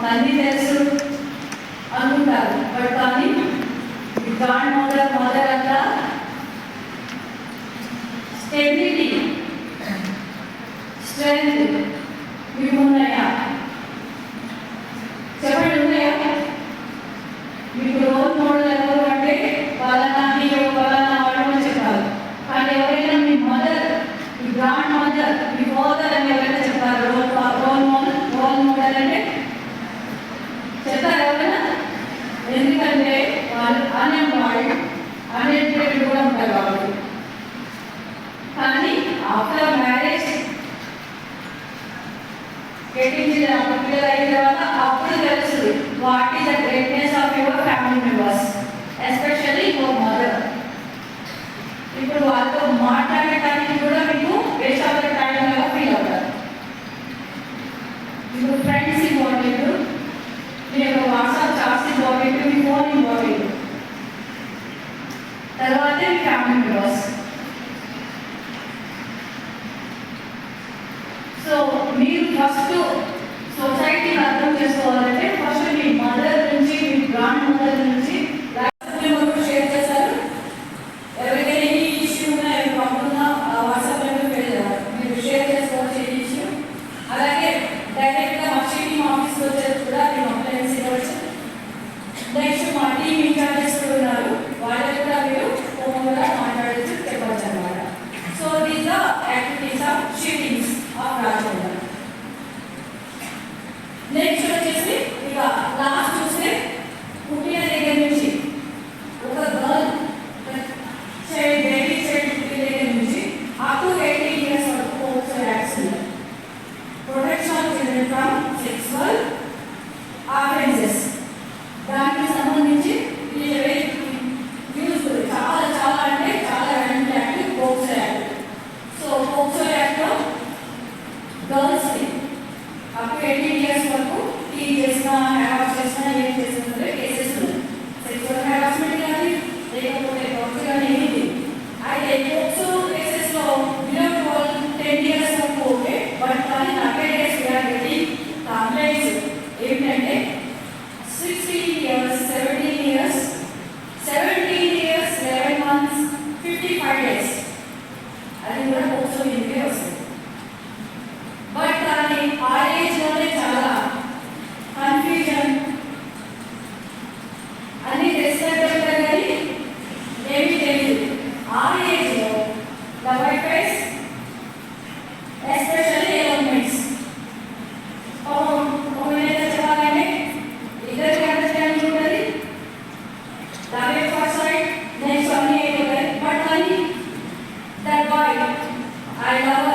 అన్నీ తెలుసు అనుకుంటారు. బట్ కానీ గ్రాండ్ మదర్ అంతా స్టెబిలిటీ, స్ట్రెంగ్త్ మీకు ఉన్నాయా? చెప్పండి, ఉన్నాయా? మీకు రోల్ మోడల్ ఎవరు అంటే వాళ్ళ హీరో వాళ్ళ వాళ్ళు చెప్పారు. కానీ ఎవరైనా మీ మదర్, మీ గ్రాండ్ మదర్, మీ ఫాదర్ అని ఎవరైనా చెప్తారు రోల్ మోడల్ అంటే చెప్తారు ఎవరైనా? ఎందుకంటే వాళ్ళు అన్ఎంప్లాయిడ్ కూడా ఉంటారు కాబట్టి. కానీ ఆఫ్టర్ మ్యారేజ్ పిల్లలు అయిన తర్వాత అప్పుడు తెలుసు what is the greatness of your family members, especially your mother. ఇప్పుడు వాళ్ళతో మాట్లాడటానికి కూడా మీకు వేస్ట్ ఆఫ్ ద టైం లాగా ఫీల్ అవుతారు. మీకు ఫ్రెండ్స్ ఇంపార్టెంట్, మీ యొక్క వాట్సాప్ చాట్స్ ఇంపార్టెంట్, మీ ఫోన్ ఇంపార్టెంట్, తర్వాతే మీ ఫ్యామిలీ మెంబర్స్. సో మీరు ఫస్ట్ సొసైటీని అర్థం చేసుకోవాలంటే ఫస్ట్ మీ మదర్ నుంచి, మీ గ్రాండ్ మదర్ నుంచి షేర్ చేస్తారు. ఎవరికైనా ఏ ఇష్యూ ఉన్నా, ఏ ప్రాబ్లం ఉన్నా వాట్సాప్లో మీరు షేర్ చేసుకోవచ్చు ఏ ఇష్యూ. అలాగే డైరెక్ట్గా మా షీటింగ్ ఆఫీస్కి వచ్చేది కూడా మీరు అప్లయన్స్ ఇవ్వచ్చు. నెక్స్ట్ మా టీమ్ ఇన్ఛార్జెస్ కూడా ఉన్నారు, వాళ్ళకి కూడా మీరు ఫోన్గా మాట్లాడచ్చు, చెప్పవచ్చు అనమాట. So these the activities of sheetings of Rajahmundry. Next వచ్చేసి ఇక లాస్ట్ చూస్తే పుట్టిన దగ్గర నుంచి ఒక గర్ల్ చైల్డ్, బేబీ చైల్డ్ పుట్టిన దగ్గర నుంచి అప్ టు 18 years వరకు పోక్సో యాక్ట్స్ ఉన్నాయి. Protection of children from sexual offences, దానికి సంబంధించి చాలా చాలా అంటే చాలా రెండు act POCSO act. So POCSO యాక్ట్లో గర్ల్స్కి అప్ టు 18 years వరకు టీచ్ చేసినా, హ్యారాస్ చేసినా, ఏం చేసినా కేసెస్ ఉన్నాయి. సెక్సువల్ హ్యారాస్మెంట్ కానీ లేకపోతే టార్చర్ కానీ ఏమిటి. అయితే పోక్సో కేసెస్లో బిలో 10 years వరకు ఓకే, బట్ కానీ 30 days కంప్లైంట్స్ ఏమిటంటే 16 years, 17 years, 11 months, 55 days అది కూడా పోక్సో ఇంటికే వస్తుంది. బట్ కానీ ఆ ఏజ్లోనే చాలా కన్ఫ్యూజన్ అన్నీ తెలిసినట్టు కానీ ఏమీ తెలియదు. ఆ ఏజ్లో the white face especially elements ఏదైనా చెప్పాలంటే ఇద్దరికి అండర్స్టాండింగ్ ఉంటుంది. దాని ఫస్ట్ సైడ్ నెక్స్ట్ అన్నీ అయిపోతాయి. బట్ కానీ దట్ బాయ్ ఐ లవ్